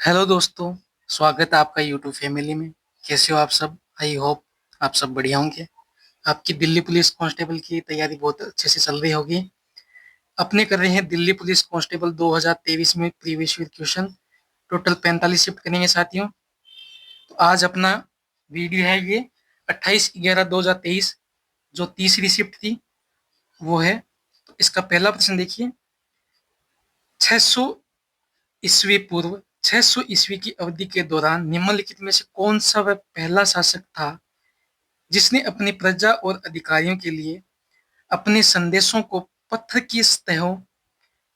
Hello दोस्तों, स्वागत है आपका यूट्यूब फैमिली में। कैसे हो आप सब? आई होप आप सब बढ़िया होंगे। आपकी दिल्ली पुलिस कांस्टेबल की तैयारी बहुत अच्छे से चल रही होगी। अपने कर रहे हैं दिल्ली पुलिस कांस्टेबल 2023 में previous year question. Total 45 shift करेंगे साथियों। तो आज अपना वीडियो है ये 28/11/2023, जो तीसरी शिफ्ट थी वो है। तो इसका पहला प्रश्न देखिए। 600 ईस्वी पूर्व 600 ईस्वी की अवधि के दौरान निम्नलिखित में से कौन सा वह पहला शासक था जिसने अपनी प्रजा और अधिकारियों के लिए अपने संदेशों को पत्थर की सतहों,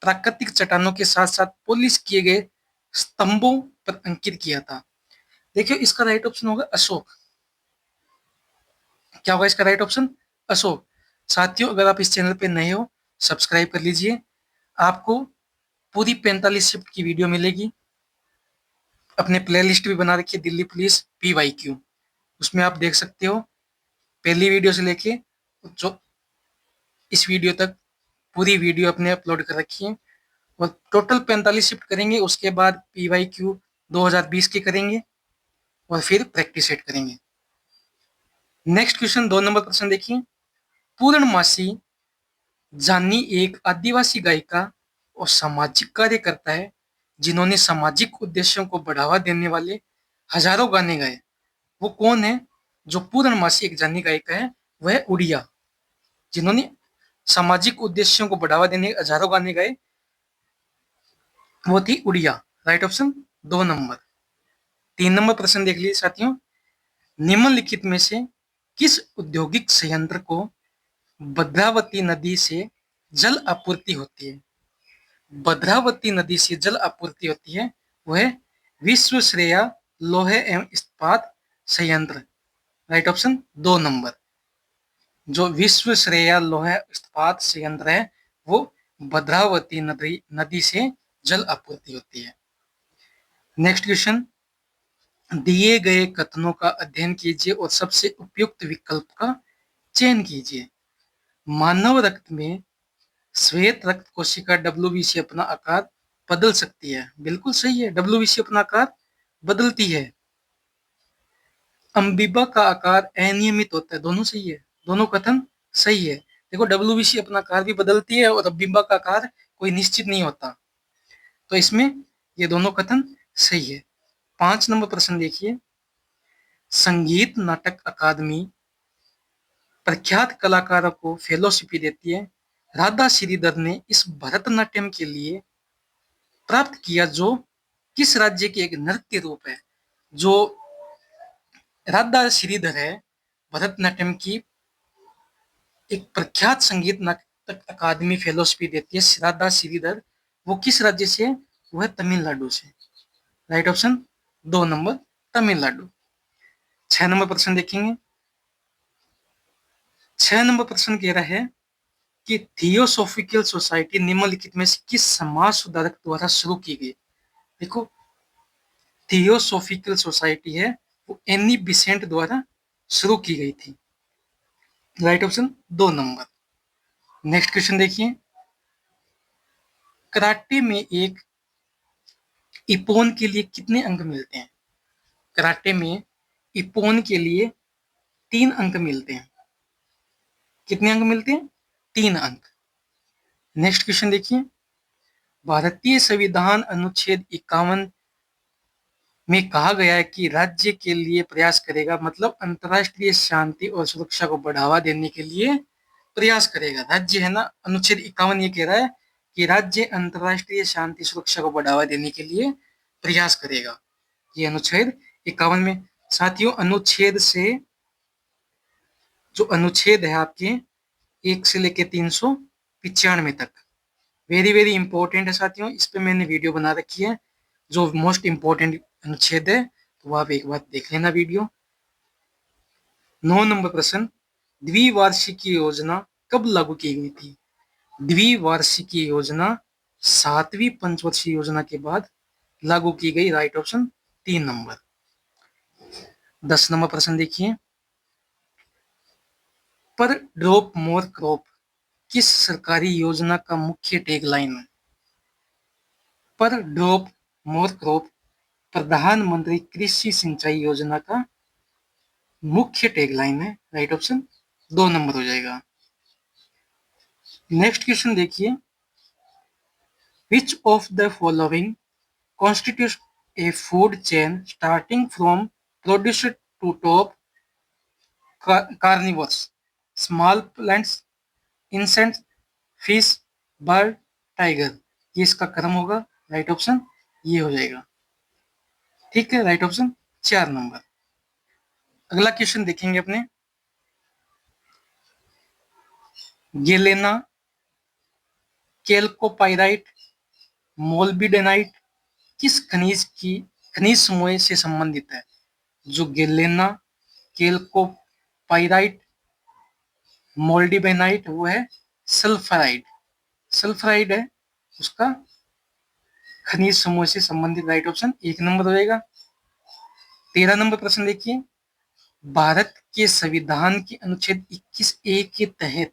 प्राकृतिक चट्टानों के साथ साथ पॉलिश किए गए स्तंभों पर अंकित किया था? देखिए, इसका राइट ऑप्शन होगा अशोक। क्या होगा इसका राइट ऑप्शन? अशोक। साथियों, अगर आप इस चैनल पे नए हो, सब्सक्राइब कर लीजिए। आपको पूरी 45 शिफ्ट की वीडियो मिलेगी। अपने प्लेलिस्ट भी बना रखी है दिल्ली पुलिस PYQ, उसमें आप देख सकते हो। पहली वीडियो से लेके जो इस वीडियो तक पूरी वीडियो अपने अपलोड कर रखी है। और टोटल 45 शिफ्ट करेंगे, उसके बाद PYQ 2020 के करेंगे और फिर प्रैक्टिस सेट करेंगे। नेक्स्ट क्वेश्चन 2 नंबर प्रश्न देखिए। पूर्णमासी जानी एक आदिवासी गायिका और सामाजिक कार्यकर्ता है जिन्होंने सामाजिक उद्देश्यों को बढ़ावा देने वाले हजारों गाने गाए। वो कौन है? जो पूर्णमासी एक जानी गायिका है वह उड़िया, जिन्होंने सामाजिक उद्देश्यों को बढ़ावा देने हजारों गाने गाए, वो थी Odia. Right option 2 number. 3 number प्रश्न देख लीजिए साथियों। निम्नलिखित में से किस औद्योगिक संयंत्र को भद्रावती नदी से जल आपूर्ति होती है? भद्रावती नदी से जल आपूर्ति होती है वह विश्वेश्वरैया लोहे एवं इस्पात संयंत्र। Right option 2 number. जो विश्वेश्वरैया लोहे इस्पात संयंत्र है वो भद्रावती नदी से जल आपूर्ति होती है। Next question. दिए गए कथनों का अध्ययन कीजिए और सबसे उपयुक्त विकल्प का चयन कीजिए। मानव रक्त में श्वेत रक्त कोशिका WBC अपना आकार बदल सकती है। बिल्कुल सही है, WBC अपना आकार बदलती है। अम्बीबा का आकार अनियमित होता है। दोनों सही है, दोनों कथन सही है। देखो, WBC अपना आकार भी बदलती है और अम्बीबा का आकार कोई निश्चित नहीं होता। तो इसमें ये दोनों कथन सही है। 5 नंबर प्रश्न देखिए। संगीत नाटक अकादमी प्रख्यात कलाकारों को फेलोशिप देती है। राधा श्रीधर ने इस भरतनाट्यम के लिए प्राप्त किया जो किस राज्य के एक नृत्य रूप है? जो राधा श्रीधर है, भरतनाट्यम की एक प्रख्यात संगीत नाटक अकादमी फेलोशिप देती है राधा श्रीधर। वो किस राज्य से? वह तमिलनाडु से। Right option 2 number, Tamil Nadu. 6 number प्रश्न देखेंगे। 6 नंबर प्रश्न कह रहा है कि थियोसॉफिकल सोसाइटी निम्नलिखित में से किस समाज सुधारक द्वारा शुरू की गई? देखो, थियोसॉफिकल सोसाइटी है वो एनी बिसेंट द्वारा शुरू की गई थी। Right option 2 number. Next question देखिए। कराटे में एक इपोन के लिए कितने अंक मिलते हैं? कराटे में इपोन के लिए 3 अंक मिलते हैं। कितने अंक मिलते हैं? 3 अंक। नेक्स्ट क्वेश्चन देखिए। भारतीय संविधान अनुच्छेद 51 में कहा गया है कि राज्य के लिए प्रयास करेगा, मतलब अंतरराष्ट्रीय शांति और सुरक्षा को बढ़ावा देने के लिए प्रयास करेगा। राज्य है ना, अनुच्छेद 51 ये कह रहा है कि राज्य अंतरराष्ट्रीय शांति सुरक्षा को बढ़ावा देने के लिए प्रयास करेगा। ये अनुच्छेद 51 में। साथियों, अनुच्छेद से जो अनुच्छेद है आपके 1 से लेके 395 तक, वेरी वेरी इंपॉर्टेंट है साथियों। इस पे मैंने वीडियो बना रखी है, जो मोस्ट इंपॉर्टेंट अनुच्छेद है, तो वो आप एक बार देख लेना वीडियो। 9 नंबर प्रश्न। द्विवार्षिकी योजना कब लागू की गई थी? द्विवार्षिकी योजना 7वीं पंचवर्षीय योजना के बाद लागू की गई। Right option 3 number. 10 नंबर प्रश्न देखिए। पर ड्रॉप मोर क्रॉप किस सरकारी योजना का मुख्य टैगलाइन है? पर ड्रॉप मोर क्रॉप प्रधानमंत्री कृषि सिंचाई योजना का मुख्य टैगलाइन है। राइट ऑप्शन 2 नंबर हो जाएगा। नेक्स्ट क्वेश्चन देखिए, which of the following constitutes a food chain starting from producer to top carnivores, small plants, insects, fish, bird, tiger। ये इसका क्रम होगा। राइट ऑप्शन ये हो जाएगा। ठीक है, राइट ऑप्शन 4 नंबर। अगला क्वेश्चन देखेंगे अपने, गेलेना, कैल्कोपाइराइट, मोल्बिडेनाइट किस खनिज समूह से संबंधित है? जो गेलेना, कैल्कोपाइराइट, मोल्डिबेनाइट वो है सल्फराइड। सल्फराइड है उसका खनिज समूह से संबंधित। राइट ऑप्शन 1 नंबर हो जाएगा। 13 नंबर प्रश्न देखिए, भारत के संविधान के अनुच्छेद 21A के तहत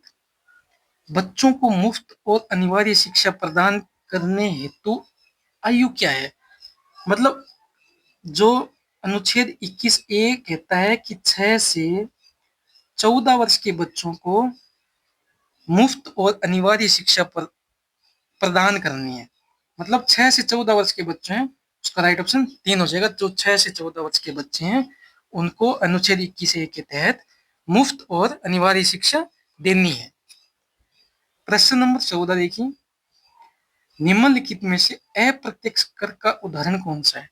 बच्चों को मुफ्त और अनिवार्य शिक्षा प्रदान करने हेतु आयु क्या है? मतलब जो अनुच्छेद 21A कहता है कि 6 से 14 वर्ष के बच्चों को मुफ्त और अनिवार्य शिक्षा प्रदान करनी है। मतलब 6 से 14 वर्ष के बच्चे हैं, उसका राइट ऑप्शन 3 हो जाएगा। जो 6 से 14 वर्ष के बच्चे हैं उनको अनुच्छेद 21A के तहत मुफ्त और अनिवार्य शिक्षा देनी है। प्रश्न नंबर 14 देखिए, निम्नलिखित में से अप्रत्यक्ष कर का उदाहरण कौन सा है?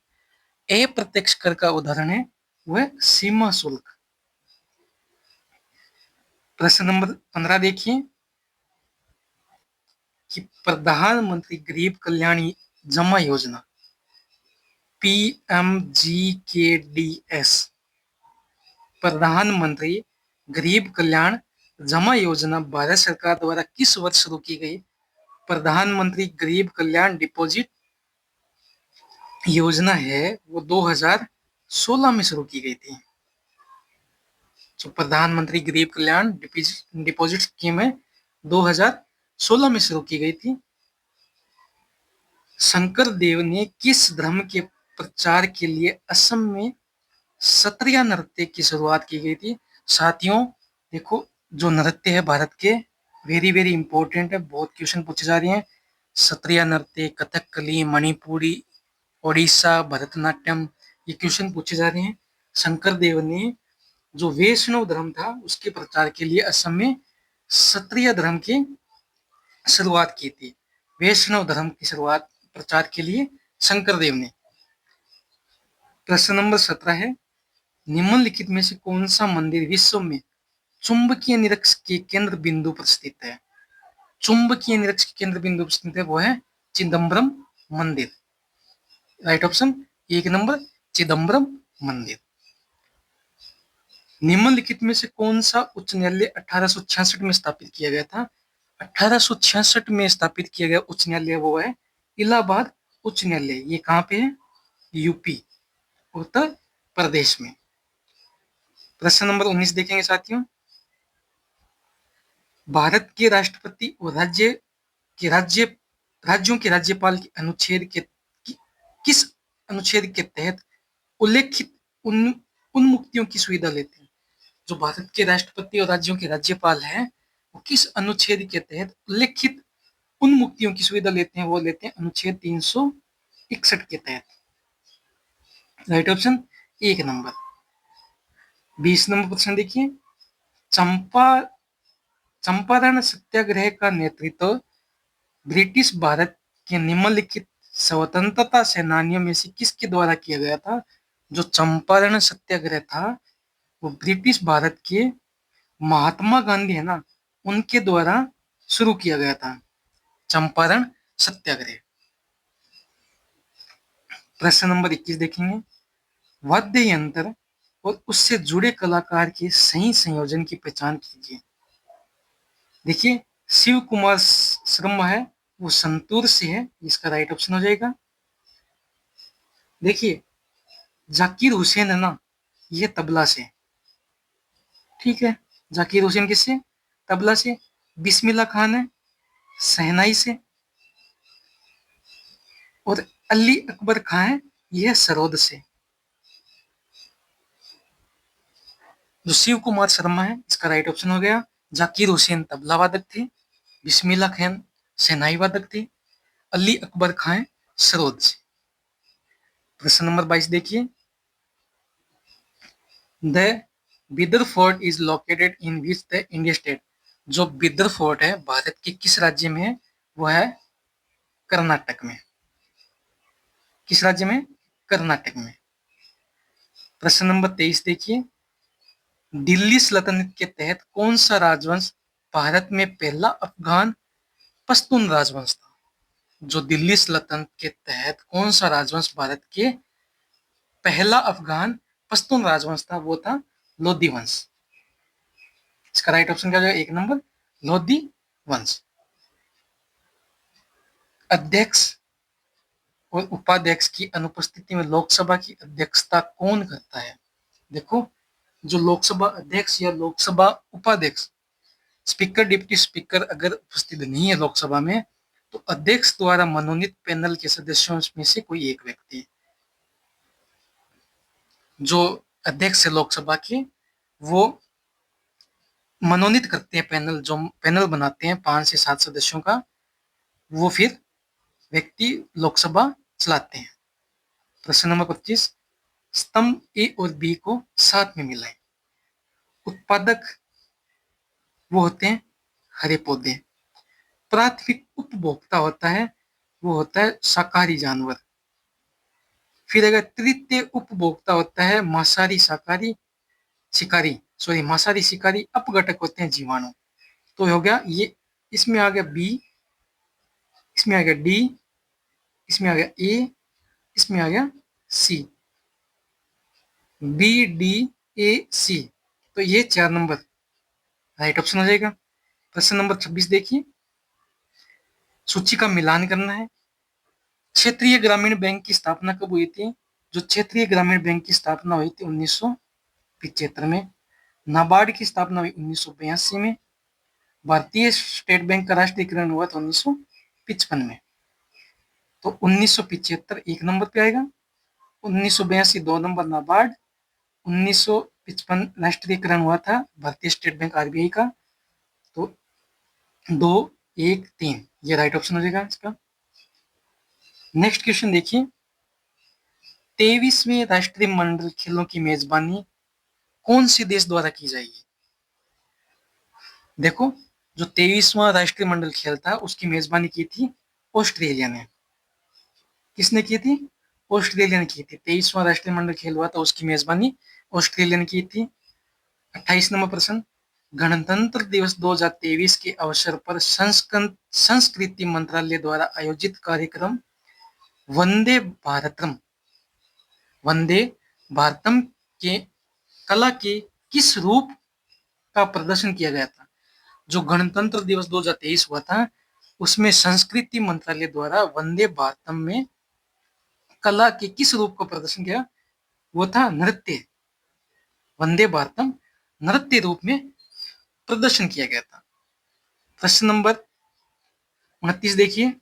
अप्रत्यक्ष कर का उदाहरण है वह सीमा शुल्क। प्रश्न नंबर 15 देखिए कि प्रधानमंत्री गरीब कल्याण जमा योजना PMGKDS, प्रधानमंत्री गरीब कल्याण जमा योजना भारत सरकार द्वारा किस वर्ष शुरू की गई? प्रधानमंत्री गरीब कल्याण डिपॉजिट योजना है वो 2016 में शुरू की गई थी। जो प्रधानमंत्री गरीब कल्याण डिपॉजिट स्कीम है 2016 में शुरू की गई थी। शंकर देव ने किस धर्म के प्रचार के लिए असम में सत्रिया नृत्य की शुरुआत की गई थी? साथियों देखो, जो नृत्य है भारत के वेरी वेरी इंपॉर्टेंट है, बहुत क्वेश्चन पूछे जा रहे हैं। सत्रिया नृत्य, कथकली, मणिपुरी, ओडिशा, भरतनाट्यम, ये क्वेश्चन पूछे जा रहे हैं। शंकर देव ने जो वैष्णव धर्म था उसके प्रचार के लिए असम में सत्रिय धर्म की शुरुआत की थी। वैष्णव धर्म की शुरुआत प्रचार के लिए शंकर देव ने। प्रश्न नंबर 17 है, निम्नलिखित में से कौन सा मंदिर विश्व में चुंबकीय निरक्ष के केंद्र बिंदु पर स्थित है? चुंबकीय निरक्ष के केंद्र बिंदु पर स्थित है वो है चिदम्बरम मंदिर। राइट ऑप्शन 1 नंबर चिदम्बरम मंदिर। निम्नलिखित में से कौन सा उच्च न्यायालय 1866 में स्थापित किया गया था? 1866 में स्थापित किया गया उच्च न्यायालय वो है इलाहाबाद उच्च न्यायालय। ये कहाँ पे है? यूपी, उत्तर प्रदेश में। प्रश्न नंबर 19 देखेंगे साथियों, भारत के राष्ट्रपति और राज्यों के राज्यपाल के अनुच्छेद के किस अनुच्छेद के तहत उल्लेखित उन्मुक्तियों की सुविधा लेते हैं? जो भारत के राष्ट्रपति और राज्यों के राज्यपाल हैं वो किस अनुच्छेद के तहत उल्लेखित उन्मुक्तियों की सुविधा लेते हैं? वो लेते हैं अनुच्छेद 361 के तहत। Right option 1 number. 20 नंबर प्रश्न देखिए, चंपारण सत्याग्रह का नेतृत्व ब्रिटिश भारत के निम्नलिखित स्वतंत्रता सेनानियों में से किसके द्वारा किया गया था? जो चंपारण सत्याग्रह था वो ब्रिटिश भारत के महात्मा गांधी है ना, उनके द्वारा शुरू किया गया था चंपारण सत्याग्रह। प्रश्न नंबर 21 देखेंगे, वाद्य यंत्र और उससे जुड़े कलाकार के सही संयोजन की पहचान कीजिए। देखिए, शिव कुमार शर्मा है वो संतूर से है, इसका राइट ऑप्शन हो जाएगा। देखिए, जाकिर हुसैन है ना, ये तबला से। ठीक है, जाकिर हुसैन किससे? तबला से। बिस्मिल्लाह खान है शहनाई से। और अली अकबर खान है यह सरोद से। जो शिव कुमार शर्मा है इसका राइट ऑप्शन हो गया। जाकिर हुसैन तबला वादक थे। बिस्मिल्लाह खान सेनाई वादक थे। अली अकबर खान सरोद से। प्रश्न नंबर 22 देखिए। The Bidar fort is located in which the India state. जो बिदर फोर्ट है भारत के किस राज्य में है? वो है कर्नाटक में। किस राज्य में? कर्नाटक में। प्रश्न नंबर 23 देखिए। दिल्ली सल्तनत के तहत कौन सा राजवंश भारत में पहला अफगान पश्तून राजवंश था? जो दिल्ली सल्तनत के तहत कौन सा राजवंश भारत के पहला अफगान पश्तून राजवंश था? वो था लोधी वंश। इसका राइट ऑप्शन क्या हो जाएगा? 1 नंबर लोधी वंश। अध्यक्ष और उपाध्यक्ष की अनुपस्थिति में लोकसभा की अध्यक्षता कौन करता है? देखो, जो लोकसभा अध्यक्ष या लोकसभा उपाध्यक्ष, स्पीकर डिप्टी स्पीकर अगर उपस्थित नहीं है लोकसभा में, तो अध्यक्ष द्वारा मनोनीत पैनल के सदस्यों में से कोई एक व्यक्ति, जो अध्यक्ष है लोकसभा के, वो मनोनीत करते हैं पैनल, जो पैनल बनाते हैं 5 से 7 सदस्यों का, वो फिर व्यक्ति लोकसभा चलाते हैं। प्रश्न नंबर 25। स्तंभ ए और बी को साथ में मिलाएं। उत्पादक वो होते हैं हरे पौधे। प्राथमिक उपभोक्ता होता है, वो होता है शाकाहारी जानवर। फिर अगर तृतीय उपभोक्ता होता है मांसाहारी शाकाहारी शिकारी, सॉरी मांसाहारी शिकारी। अपघटक होते हैं जीवाणु। तो हो गया ये, इसमें आ गया बी, इसमें आ गया डी, इसमें आ गया ए, इसमें आ गया सी। बी डी ए सी, तो ये 4 नंबर राइट ऑप्शन हो जाएगा। प्रश्न नंबर 26 देखिए। सूची का मिलान करना है। क्षेत्रीय ग्रामीण बैंक की स्थापना कब हुई थी? जो क्षेत्रीय ग्रामीण बैंक की स्थापना हुई थी 1975 में। नाबार्ड की स्थापना हुई 1982 में। भारतीय स्टेट बैंक का राष्ट्रीयकरण हुआ था 1955 में। तो 1975 1 नंबर पे आएगा। 1982 2 नंबर नाबार्ड। 1955 राष्ट्रीयकरण हुआ था भारतीय स्टेट बैंक आरबीआई का। तो 2 1 3 ये राइट ऑप्शन हो जाएगा इसका। नेक्स्ट क्वेश्चन देखिए। 23वें राष्ट्रीय मंडल खेलों की मेजबानी कौन से देश द्वारा की जाएगी? देखो, जो 23वां राष्ट्रीय मंडल खेल था उसकी मेजबानी की थी ऑस्ट्रेलिया ने। किसने की थी? ऑस्ट्रेलिया ने की थी। 23वां राष्ट्रीय मंडल खेल हुआ था, उसकी मेजबानी ऑस्ट्रेलिया ने की थी। 28 नंबर प्रश्न। गणतंत्र दिवस 2023 के अवसर पर संस्कृति मंत्रालय द्वारा आयोजित कार्यक्रम वंदे भारतम के कला के किस रूप का प्रदर्शन किया गया था? जो गणतंत्र दिवस 2023 हुआ था उसमें संस्कृति मंत्रालय द्वारा वंदे भारतम में कला के किस रूप का प्रदर्शन किया? वो था नृत्य। वंदे भारतम नृत्य रूप में प्रदर्शन किया गया था। प्रश्न नंबर 29 देखिए।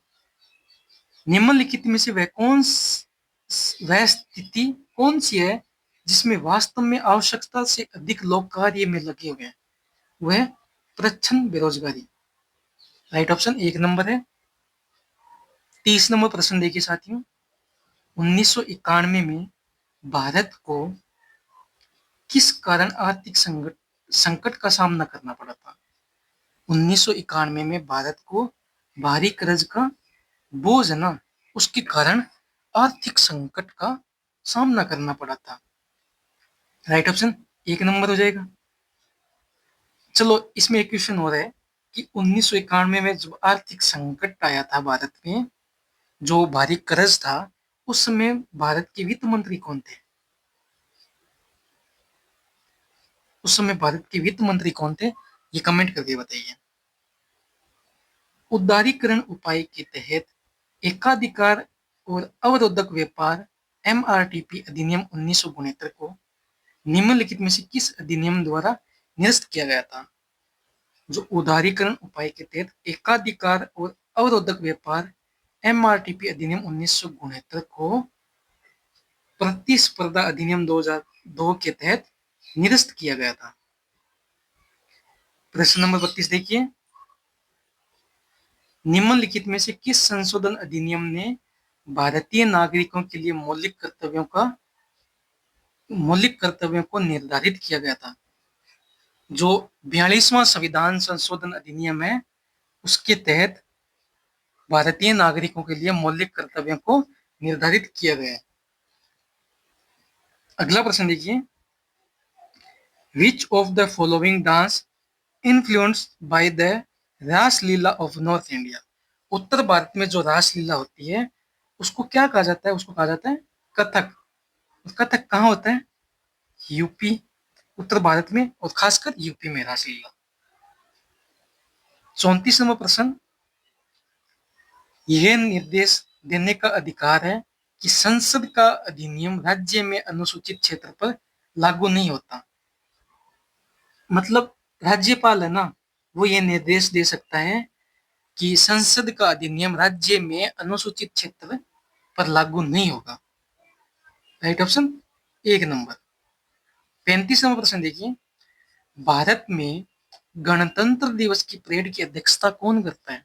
निम्नलिखित में से वह स्थिति कौन सी है जिसमें वास्तव में आवश्यकता से अधिक लोग कार्य में लगे हुए हैं? वह प्रच्छन्न बेरोजगारी। राइट ऑप्शन 1 नंबर है। 30 नंबर प्रश्न देखिए साथियों। 1991 में भारत को किस कारण आर्थिक संकट का सामना करना पड़ा था? 1991 में भारत को भारी कर्ज का बोझ है ना, उसके कारण आर्थिक संकट का सामना करना पड़ा था। राइट ऑप्शन 1 नंबर हो जाएगा। चलो, इसमें एक क्वेश्चन हो रहा है कि 1991 में जब आर्थिक संकट आया था भारत में, जो भारी कर्ज था, उस समय भारत के वित्त मंत्री कौन थे? उस समय भारत के वित्त मंत्री कौन थे? ये कमेंट करके बताइए। उदारीकरण उपाय के तहत एकाधिकार और अवरोधक व्यापार एमआरटीपी अधिनियम 1969 को निम्नलिखित में से किस अधिनियम द्वारा निरस्त किया गया था? जो उदारीकरण उपाय के तहत एकाधिकार और अवरोधक व्यापार एमआरटीपी अधिनियम 1969 को प्रतिस्पर्धा अधिनियम 2002 के तहत निरस्त किया गया था? प्रश्न नंबर 32 देखिए, निम्नलिखित में से किस संशोधन अधिनियम ने भारतीय नागरिकों के लिए मौलिक कर्तव्यों को निर्धारित किया गया था? जो 42वां संविधान संशोधन अधिनियम है, उसके तहत भारतीय नागरिकों के लिए मौलिक कर्तव्यों को निर्धारित किया गया है। अगला प्रश्न देखिए, which of the following dance influenced by the Raslila of north India? उत्तर भारत में जो रासलीला होती है उसको क्या कहा जाता है? उसको कहा जाता है कथक। कथक कहाँ होता है? यूपी, उत्तर भारत में, और खासकर यूपी में रासलीला। 34 नंबर प्रश्न, यह निर्देश देने का अधिकार है कि संसद का अधिनियम राज्य में अनुसूचित क्षेत्र पर लागू नहीं होता। मतलब राज्यपाल है ना, वो ये निर्देश दे सकता है कि संसद का अधिनियम राज्य में अनुसूचित क्षेत्र पर लागू नहीं होगा। Right option 1 number. 35 नंबर प्रश्न देखिए, भारत में गणतंत्र दिवस की परेड की अध्यक्षता कौन करता है?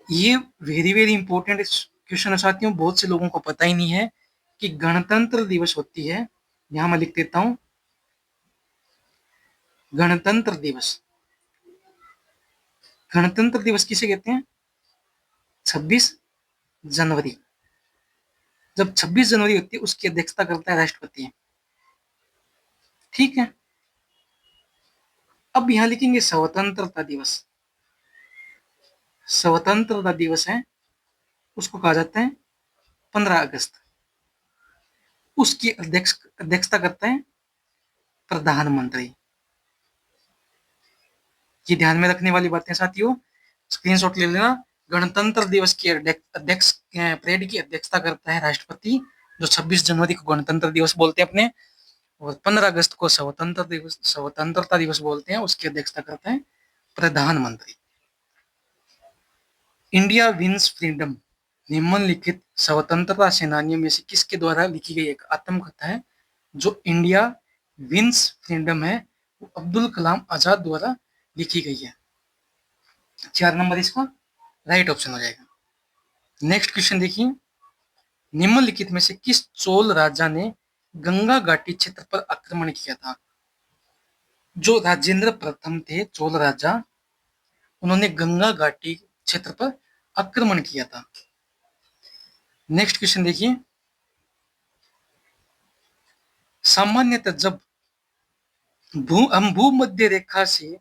ये वेरी वेरी इंपॉर्टेंट क्वेश्चन है साथियों, बहुत से लोगों को पता ही नहीं है कि गणतंत्र दिवस होती है। यहां मैं लिख देता हूं, गणतंत्र दिवस। गणतंत्र दिवस किसे कहते हैं? 26 जनवरी। जब 26 जनवरी होती है उसकी अध्यक्षता करता है राष्ट्रपति। ठीक है, अब यहां लिखेंगे स्वतंत्रता दिवस। स्वतंत्रता दिवस है, उसको कहा जाता है 15 अगस्त। उसकी अध्यक्षता करता है प्रधानमंत्री। ये ध्यान में रखने वाली बातें साथियों, स्क्रीनशॉट ले लेना। गणतंत्र दिवस की अध्यक्ष परेड की अध्यक्षता करता है राष्ट्रपति, जो 26 जनवरी को गणतंत्र दिवस बोलते हैं अपने, और 15 अगस्त को स्वतंत्रता दिवस बोलते हैं, उसकी अध्यक्षता करता है प्रधानमंत्री। इंडिया विंस फ्रीडम निम्नलिखित स्वतंत्रता सेनानियों में से किसके द्वारा लिखी गई एक आत्मकथा है? जो इंडिया विंस फ्रीडम है वो अब्दुल कलाम आजाद द्वारा लिखी गई है। 4 नंबर इसका राइट ऑप्शन हो जाएगा। नेक्स्ट क्वेश्चन देखिए, निम्नलिखित में से किस चोल राजा ने गंगा घाटी क्षेत्र पर आक्रमण किया था? जो राजेंद्र प्रथम थे चोल राजा, उन्होंने गंगा घाटी क्षेत्र पर आक्रमण किया था। नेक्स्ट क्वेश्चन देखिए, सामान्यतः जब हम भूमध्य रेखा से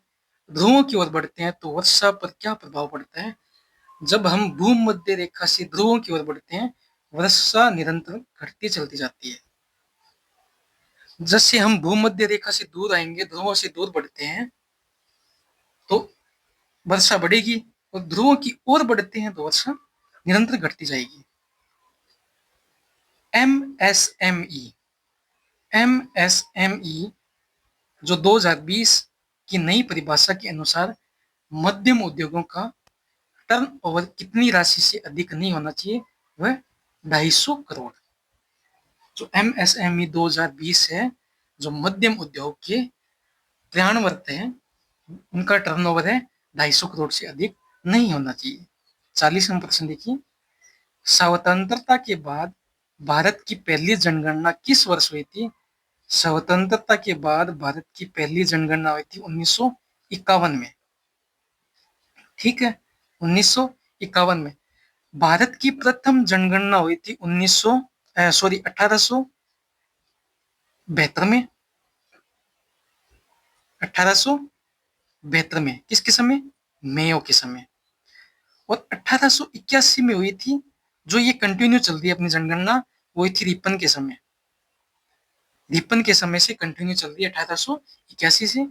ध्रुवों की ओर बढ़ते हैं तो वर्षा पर क्या प्रभाव पड़ता है? जब हम भूमध्य रेखा से ध्रुवों की ओर बढ़ते हैं, वर्षा निरंतर घटती चलती जाती है। जैसे हम भूमध्य रेखा से दूर आएंगे, ध्रुवों से दूर बढ़ते हैं, तो वर्षा बढ़ेगी, और ध्रुवों की ओर बढ़ते हैं तो वर्षा निरंतर घटती जाएगी। एमएसएमई एमएसएमई जो 2020 की नई परिभाषा के अनुसार मध्यम उद्योगों का टर्नओवर कितनी राशि से अधिक नहीं होना चाहिए? वह 250 करोड़। जो एमएसएमई 2020 है, जो मध्यम उद्योग के प्रयाणवर्त हैं, उनका टर्नओवर है 250 करोड़ से अधिक नहीं होना चाहिए। 40 नंबर प्रश्न देखिए, स्वतंत्रता के बाद भारत की पहली जनगणना किस वर्ष हुई थी? स्वतंत्रता के बाद भारत की पहली जनगणना हुई थी 1951 में। ठीक है, 1951 में। भारत की प्रथम जनगणना हुई थी 1872 में। 1872 में किसके समय? मेयो के समय। और 1881 में हुई थी, जो ये कंटिन्यू चल रही है अपनी जनगणना, वो हुई थी रिपन के समय। रिपन के समय से कंटिन्यू चल रही है 1881 से।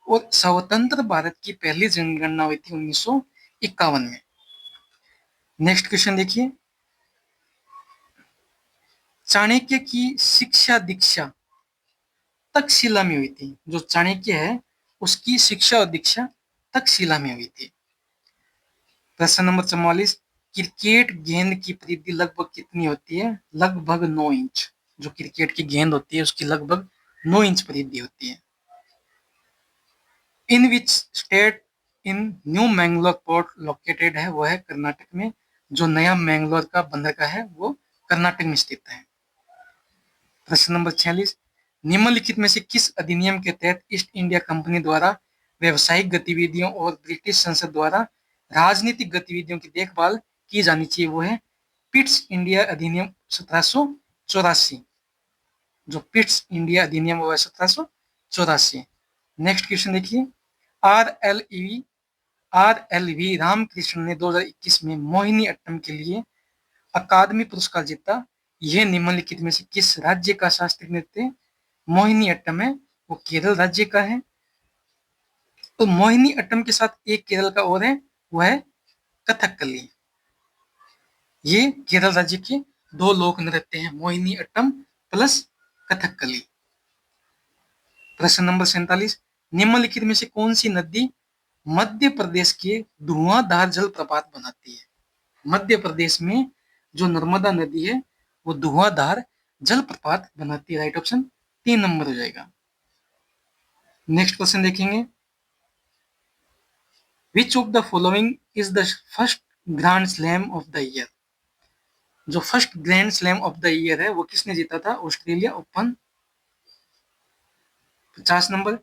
और स्वतंत्र भारत की पहली जनगणना हुई थी 1951 में। नेक्स्ट क्वेश्चन देखिए, चाणक्य की शिक्षा दीक्षा तक्षशिला में हुई थी। जो चाणक्य है उसकी शिक्षा और दीक्षा तक्षशिला में हुई थी। प्रश्न नंबर 44, क्रिकेट गेंद की परिधि लगभग कितनी होती है? लगभग 9 इंच। जो क्रिकेट की गेंद होती है उसकी लगभग 9 इंच परिधि होती है। In which state in New Mangalore port located है, वो है कर्नाटक में। जो नया मैंगलोर का बंदरगाह है वो कर्नाटक में स्थित है। प्रश्न नंबर 46, निम्नलिखित में से किस अधिनियम के तहत ईस्ट इंडिया कंपनी द्वारा व्यवसायिक गतिविधियों और ब्रिटिश संसद द्वारा राजनीतिक गतिविधियों की देखभाल की जानी चाहिए? वो है पिट्स इंडिया अधिनियम 1784। जो पिट्स इंडिया अधिनियम वो है 1784। नेक्स्ट क्वेश्चन देखिए, R L E R L V Ramakrishna ने 2021 में मोहिनी अट्टम के लिए अकादमी पुरस्कार जीता। यह निम्नलिखित में से किस राज्य का शास्त्रीय नृत्य मोहिनी अट्टम है? वो केरल राज्य का है। तो मोहिनी अट्टम के साथ एक केरल का और है, वो है कथकली। ये केरल राज्य के दो लोक नृत्य हैं, मोहिनी अट्टम प्लस कथकली। प्रश्न नंबर 47, निम्नलिखित में से कौन सी नदी मध्य प्रदेश के धुआंधार जलप्रपात बनाती है? मध्य प्रदेश में जो नर्मदा नदी है वो धुआंधार जलप्रपात बनाती है। राइट ऑप्शन 3 नंबर हो जाएगा। नेक्स्ट क्वेश्चन देखेंगे, which of the following is the first grand slam of the year? जो first grand slam of the year है वो किसने जीता था? Australia Open. 50 नंबर,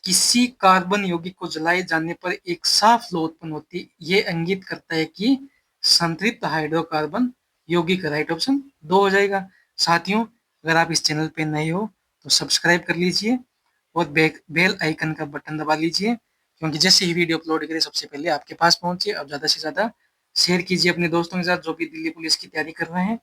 किसी कार्बन यौगिक को जलाए जाने पर एक साफ लो उत्पन्न होती है, ये इंगित करता है कि संतृप्त हाइड्रोकार्बन यौगिक। राइट ऑप्शन 2 हो जाएगा। साथियों, अगर आप इस चैनल पे नए हो तो सब्सक्राइब कर लीजिए और बेल आइकन का बटन दबा लीजिए, क्योंकि जैसे ही वीडियो अपलोड करें सबसे पहले आपके पास पहुंचे। अब ज़्यादा से ज़्यादा शेयर कीजिए अपने दोस्तों के साथ जो भी दिल्ली पुलिस की तैयारी कर रहे हैं।